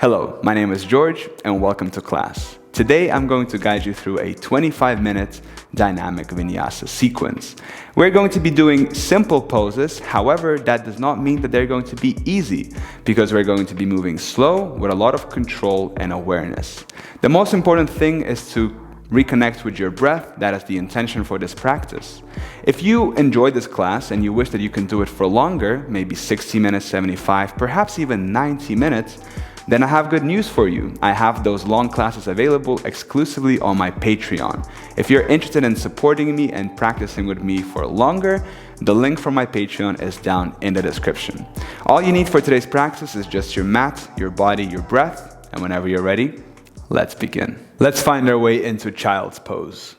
Hello, my name is George and welcome to class. Today I'm going to guide you through a 25-minute dynamic Vinyasa sequence. We're going to be doing simple poses, however, that does not mean that they're going to be easy because we're going to be moving slow with a lot of control and awareness. The most important thing is to reconnect with your breath. That is the intention for this practice. If you enjoyed this class and you wish that you can do it for longer, maybe 60 minutes, 75, perhaps even 90 minutes, then I have good news for you. I have those long classes available exclusively on my Patreon. If you're interested in supporting me and practicing with me for longer, the link for my Patreon is down in the description. All you need for today's practice is just your mat, your body, your breath, and whenever you're ready, let's begin. Let's find our way into child's pose.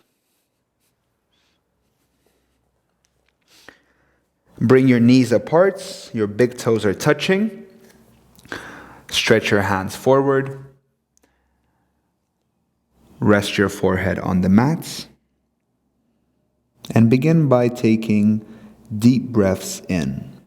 Bring your knees apart, your big toes are touching. Stretch your hands forward. Rest your forehead on the mat. And begin by taking deep breaths in.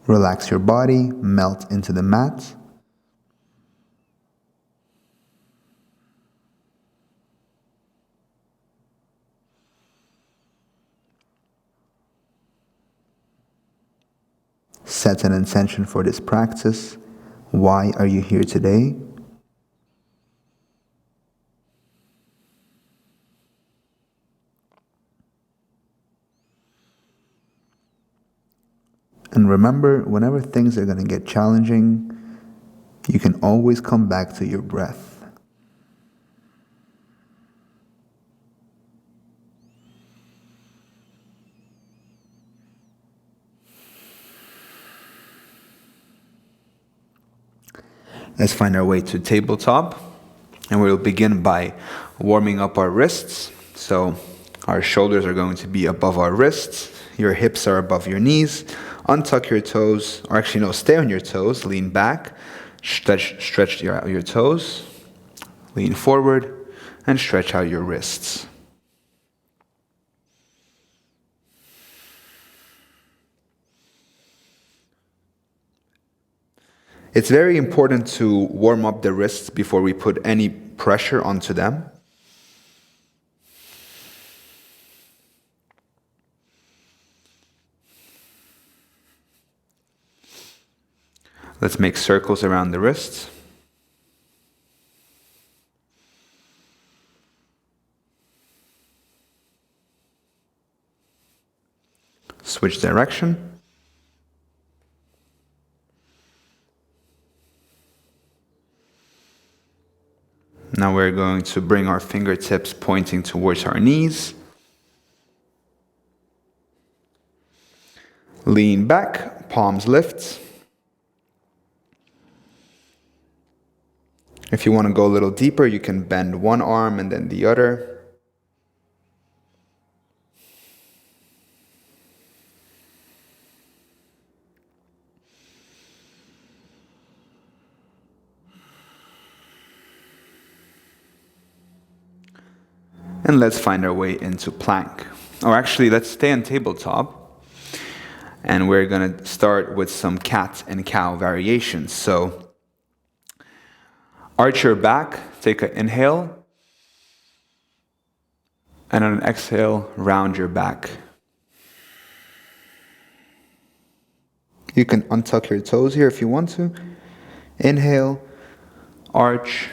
Relax your body, melt into the mat. Set an intention for this practice. Why are you here today? And remember, whenever things are going to get challenging, you can always come back to your breath. Let's find our way to tabletop, and we'll begin by warming up our wrists. So our shoulders are going to be above our wrists, your hips are above your knees. Untuck your toes, or actually no, stay on your toes, lean back, stretch your toes, lean forward, and stretch out your wrists. It's very important to warm up the wrists before we put any pressure onto them. Let's make circles around the wrists. Switch direction. Now we're going to bring our fingertips pointing towards our knees. Lean back, palms lift. If you want to go a little deeper, you can bend one arm and then the other. And let's find our way into plank. Or actually, let's stay on tabletop. And we're going to start with some cat and cow variations. So arch your back, take an inhale, and on an exhale, round your back. You can untuck your toes here if you want to. Inhale, arch,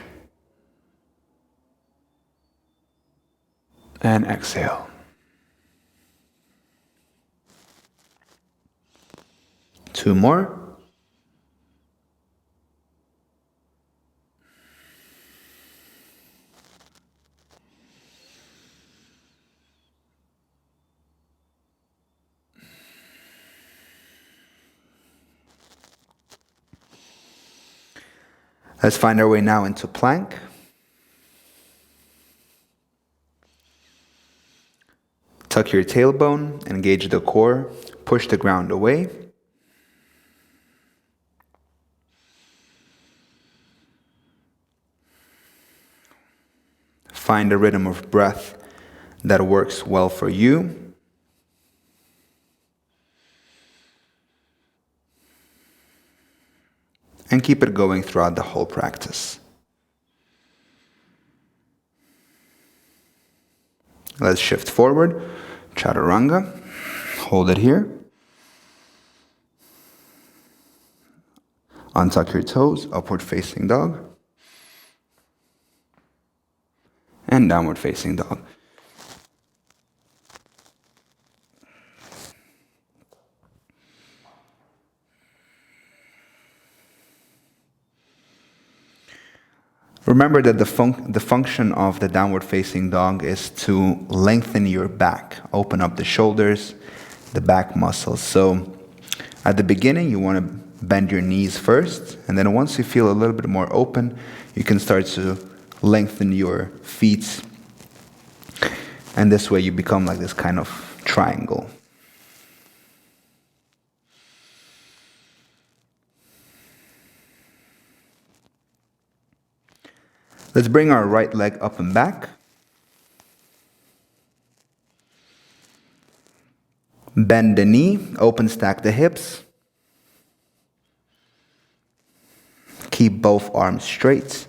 and exhale. Two more. Let's find our way now into plank. Tuck your tailbone, engage the core, push the ground away. Find a rhythm of breath that works well for you. And keep it going throughout the whole practice. Let's shift forward. Chaturanga. Hold it here. Untuck your toes, upward facing dog. And downward facing dog. Remember that the function of the downward facing dog is to lengthen your back, open up the shoulders, the back muscles. So at the beginning, you want to bend your knees first, and then once you feel a little bit more open, you can start to lengthen your feet, and this way you become like this kind of triangle. Let's bring our right leg up and back. Bend the knee, open stack the hips. Keep both arms straight,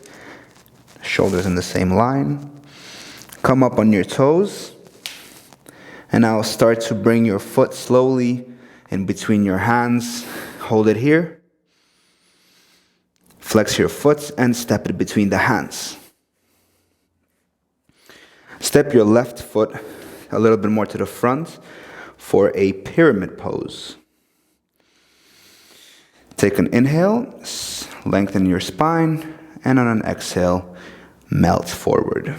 shoulders in the same line. Come up on your toes, and now start to bring your foot slowly in between your hands. Hold it here. Flex your foot and step it between the hands. Step your left foot a little bit more to the front for a pyramid pose. Take an inhale, lengthen your spine, and on an exhale, melt forward.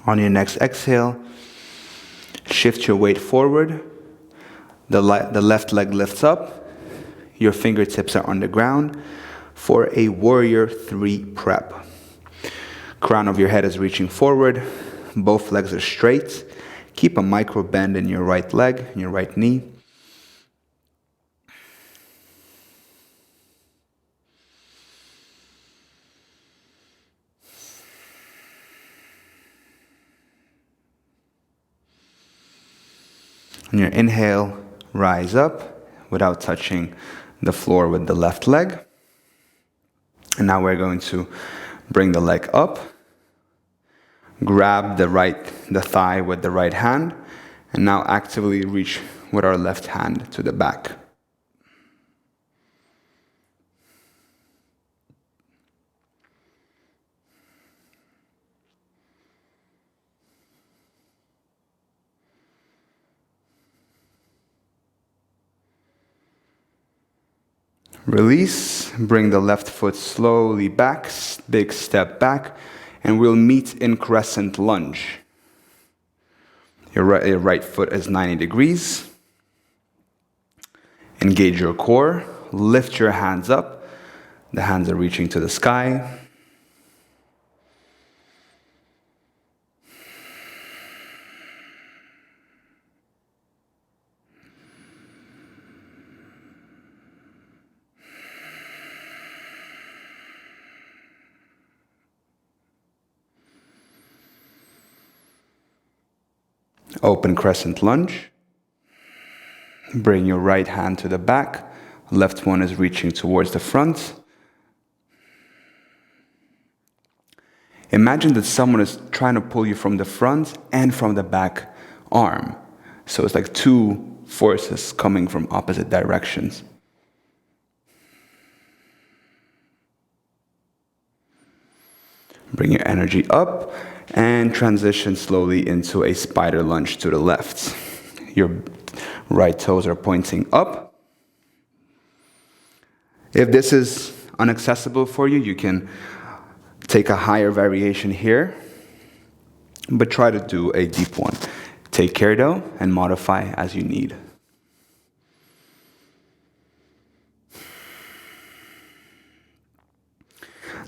On your next exhale, shift your weight forward. The left leg lifts up. Your fingertips are on the ground for a warrior 3 prep. Crown of your head is reaching forward. Both legs are straight. Keep a micro bend in your right leg, in your right knee. On your inhale, rise up without touching the floor with the left leg. And now we're going to bring the leg up, grab the thigh with the right hand, and now actively reach with our left hand to the back. Release, bring the left foot slowly back, big step back, and we'll meet in Crescent Lunge. Your right foot is 90 degrees. Engage your core, lift your hands up. The hands are reaching to the sky. Open Crescent Lunge. Bring your right hand to the back. Left one is reaching towards the front. Imagine that someone is trying to pull you from the front and from the back arm. So it's like two forces coming from opposite directions. Bring your energy up and transition slowly into a spider lunge to the left. Your right toes are pointing up. If this is inaccessible for you, you can take a higher variation here, but try to do a deep one. Take care though, and modify as you need.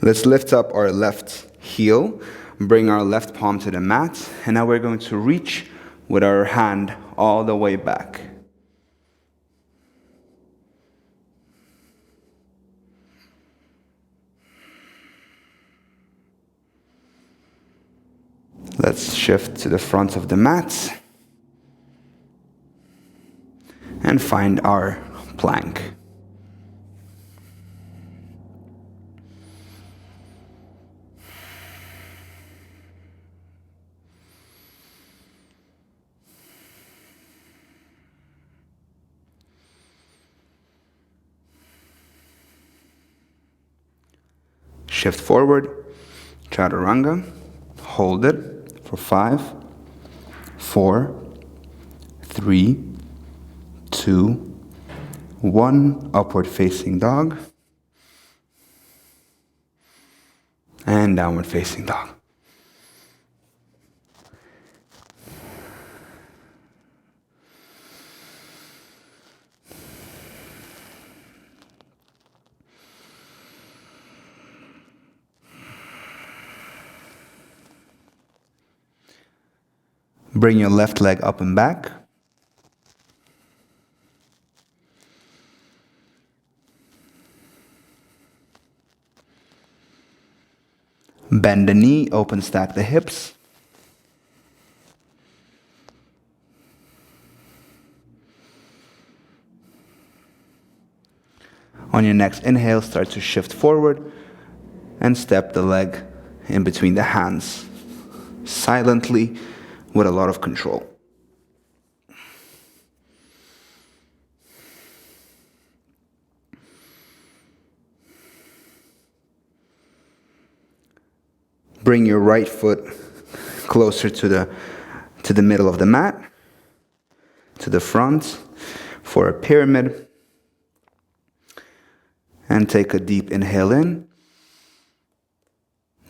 Let's lift up our left heel, bring our left palm to the mat, and now we're going to reach with our hand all the way back. Let's shift to the front of the mat and find our plank. Shift forward, chaturanga, hold it for 5, 4, 3, 2, 1, upward facing dog, and downward facing dog. Bring your left leg up and back. Bend the knee, open stack the hips. On your next inhale, start to shift forward and step the leg in between the hands, silently, with a lot of control. Bring your right foot closer to the middle of the mat, to the front for a pyramid. And take a deep inhale in.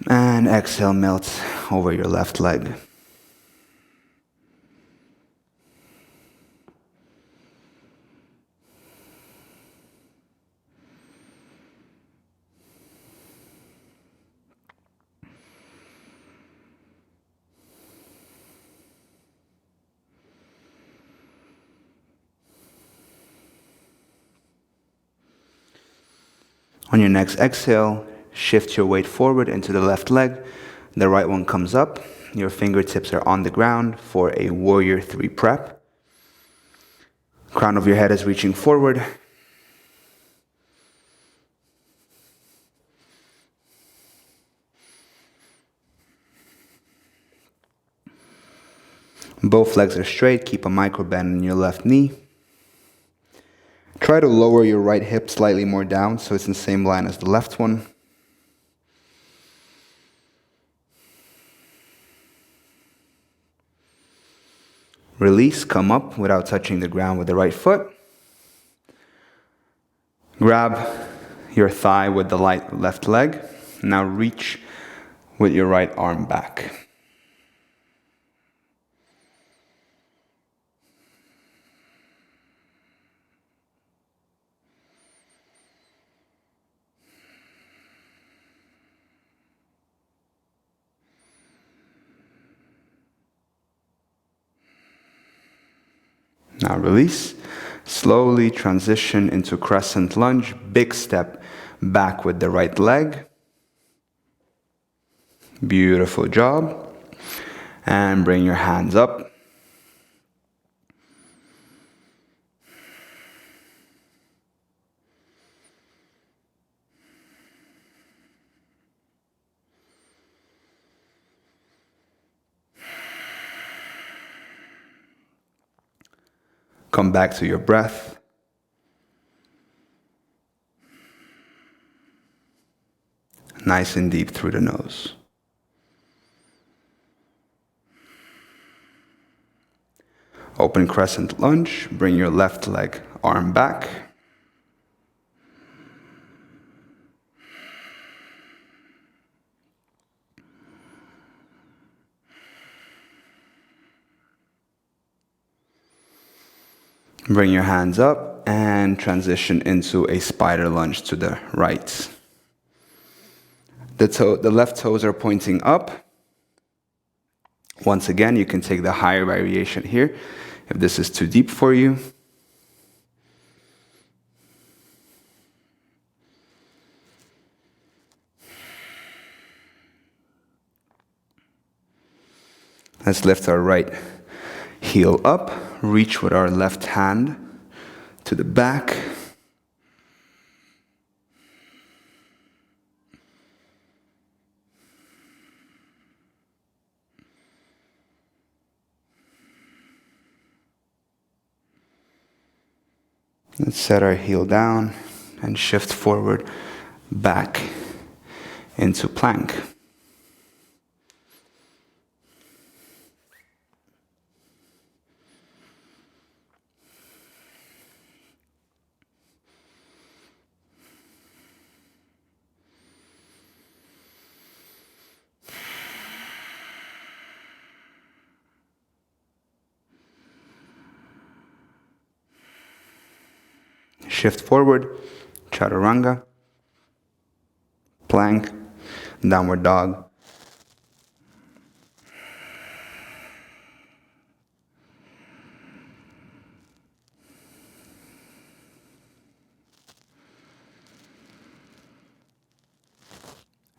And exhale, melt over your left leg. On your next exhale, shift your weight forward into the left leg. The right one comes up. Your fingertips are on the ground for a warrior 3 prep. Crown of your head is reaching forward. Both legs are straight. Keep a micro bend in your left knee. Try to lower your right hip slightly more down so it's in the same line as the left one. Release, come up without touching the ground with the right foot. Grab your thigh with the left leg. Now reach with your right arm back. Now release. Slowly transition into Crescent Lunge. Big step back with the right leg. Beautiful job. And bring your hands up. Come back to your breath. Nice and deep through the nose. Open Crescent Lunge. Bring your left leg, arm back. Bring your hands up and transition into a spider lunge to the right. The left toes are pointing up. Once again, you can take the higher variation here if this is too deep for you. Let's lift our right heel up, reach with our left hand to the back. Let's set our heel down and shift forward back into plank. Shift forward, chaturanga, plank, downward dog.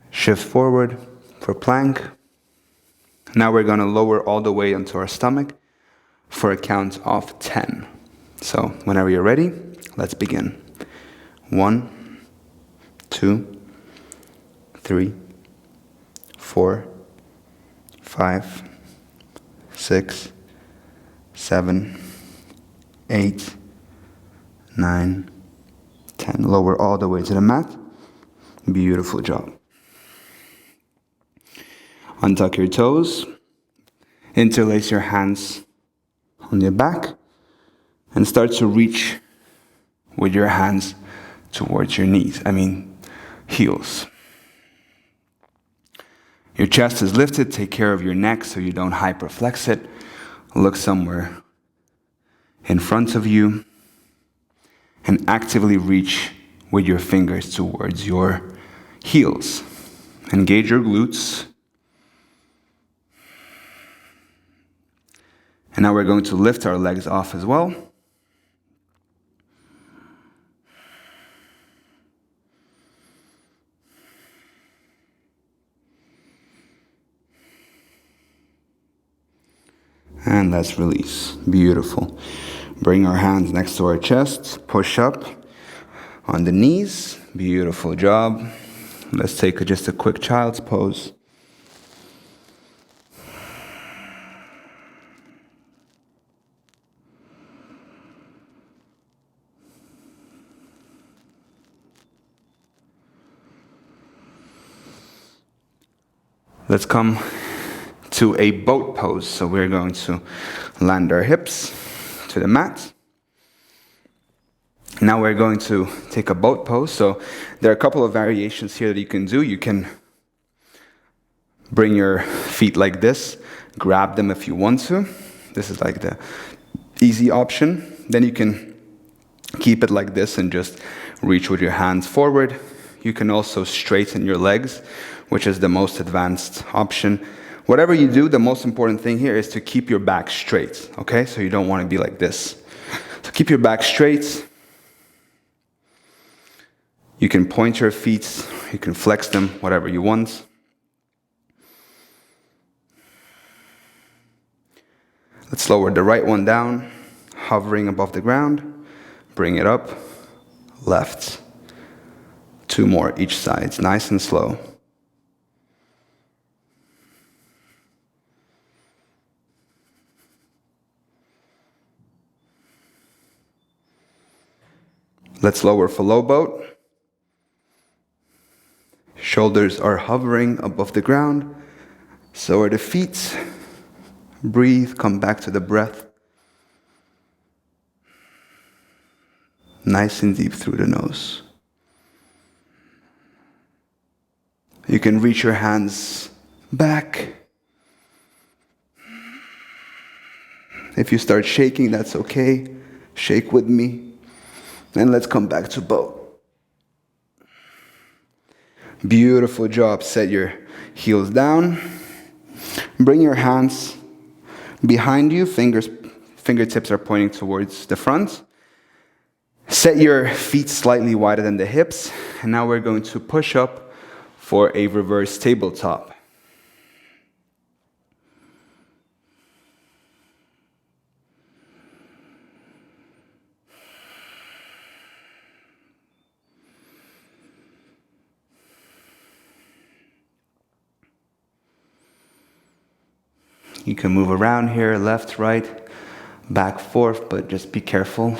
Shift forward for plank. Now we're going to lower all the way onto our stomach for a count of 10. So whenever you're ready, let's begin. 1, 2, 3, 4, 5, 6, 7, 8, 9, 10. Lower all the way to the mat. Beautiful job. Untuck your toes. Interlace your hands on your back. And start to reach with your hands towards your knees. Heels. Your chest is lifted. Take care of your neck so you don't hyperflex it. Look somewhere in front of you. And actively reach with your fingers towards your heels. Engage your glutes. And now we're going to lift our legs off as well. And let's release. Beautiful. Bring our hands next to our chest. Push up on the knees. Beautiful job. Let's take just a quick child's pose. Let's come to a boat pose. So we're going to land our hips to the mat. Now we're going to take a boat pose. So there are a couple of variations here that you can do. You can bring your feet like this, grab them if you want to. This is like the easy option. Then you can keep it like this and just reach with your hands forward. You can also straighten your legs, which is the most advanced option. Whatever you do, the most important thing here is to keep your back straight, okay? So you don't want to be like this. So keep your back straight. You can point your feet, you can flex them, whatever you want. Let's lower the right one down, hovering above the ground. Bring it up, left. 2 more each side, nice and slow. Let's lower for low boat. Shoulders are hovering above the ground. So are the feet. Breathe, come back to the breath. Nice and deep through the nose. You can reach your hands back. If you start shaking, that's okay. Shake with me. And let's come back to bow. Beautiful job. Set your heels down. Bring your hands behind you. Fingertips are pointing towards the front. Set your feet slightly wider than the hips. And now we're going to push up for a reverse tabletop. You can move around here, left, right, back, forth, but just be careful.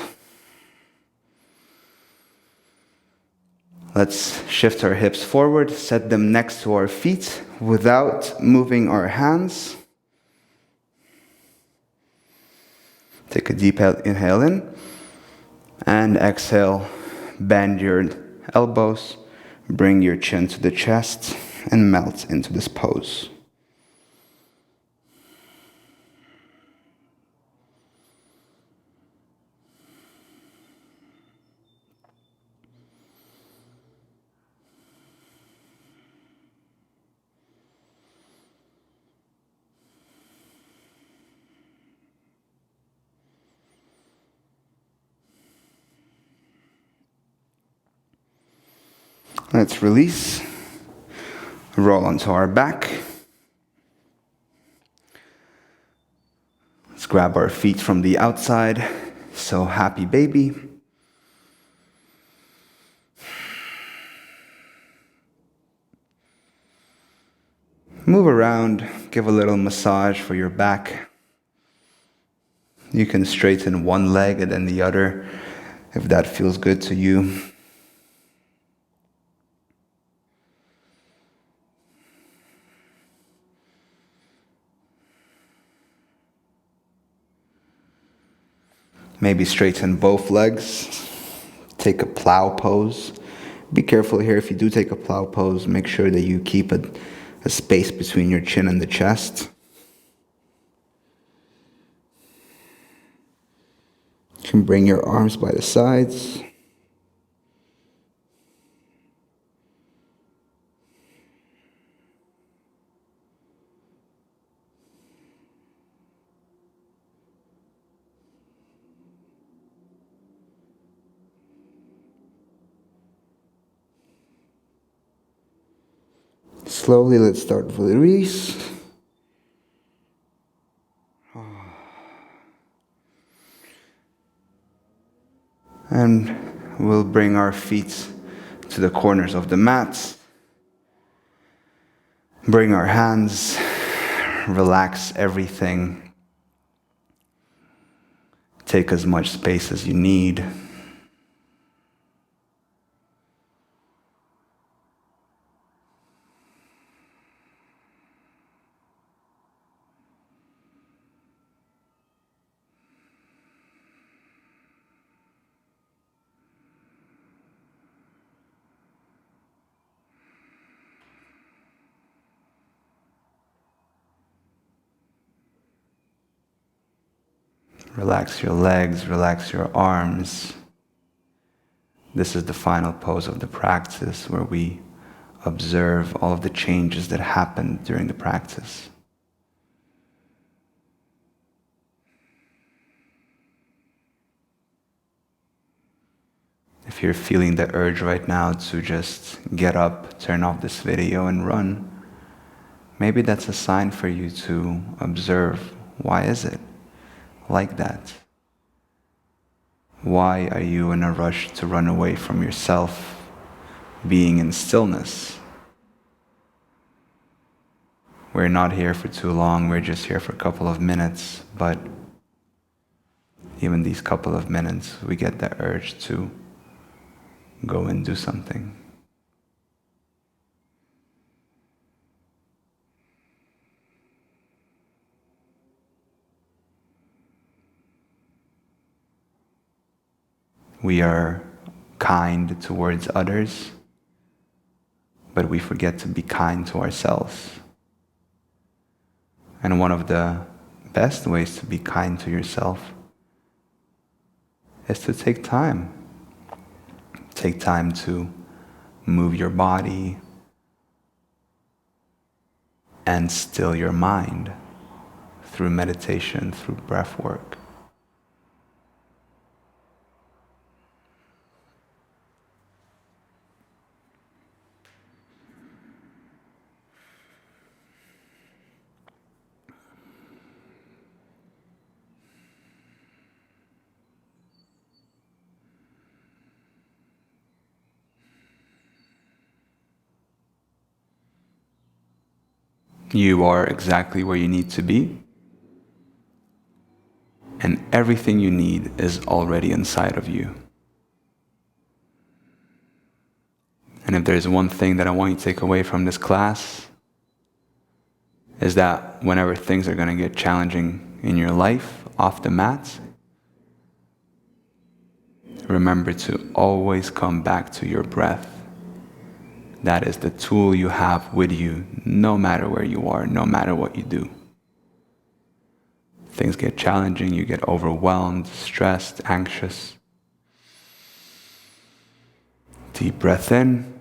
Let's shift our hips forward, set them next to our feet without moving our hands. Take a deep inhale in, and exhale, bend your elbows, bring your chin to the chest, and melt into this pose. Let's release, roll onto our back. Let's grab our feet from the outside. So happy baby. Move around, give a little massage for your back. You can straighten one leg and then the other if that feels good to you. Maybe straighten both legs. Take a plow pose. Be careful here. If you do take a plow pose, make sure that you keep a space between your chin and the chest. You can bring your arms by the sides. Slowly, let's start with the release. And we'll bring our feet to the corners of the mat. Bring our hands, relax everything. Take as much space as you need. Relax your legs, relax your arms. This is the final pose of the practice where we observe all of the changes that happen during the practice. If you're feeling the urge right now to just get up, turn off this video and run, maybe that's a sign for you to observe, why is it like that? Why are you in a rush to run away from yourself, being in stillness? We're not here for too long, we're just here for a couple of minutes, but even these couple of minutes, we get the urge to go and do something. We are kind towards others, but we forget to be kind to ourselves. And one of the best ways to be kind to yourself is to take time. Take time to move your body and still your mind through meditation, through breath work. You are exactly where you need to be, and everything you need is already inside of you. And if there's one thing that I want you to take away from this class, is that whenever things are going to get challenging in your life, off the mat, remember to always come back to your breath. That is the tool you have with you, no matter where you are, no matter what you do. Things get challenging, you get overwhelmed, stressed, anxious. Deep breath in,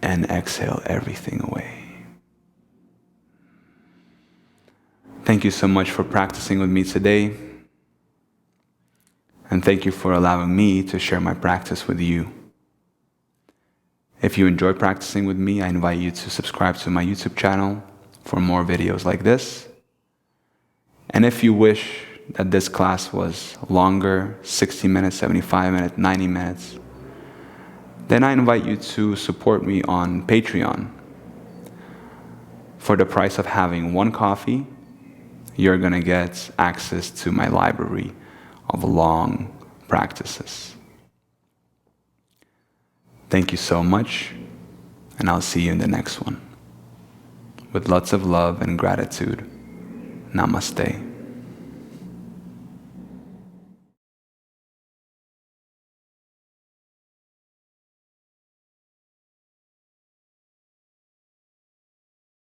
and exhale everything away. Thank you so much for practicing with me today. And thank you for allowing me to share my practice with you. If you enjoy practicing with me, I invite you to subscribe to my YouTube channel for more videos like this. And if you wish that this class was longer, 60 minutes, 75 minutes, 90 minutes, then I invite you to support me on Patreon. For the price of having one coffee, you're going to get access to my library of long practices. Thank you so much, and I'll see you in the next one. With lots of love and gratitude, namaste.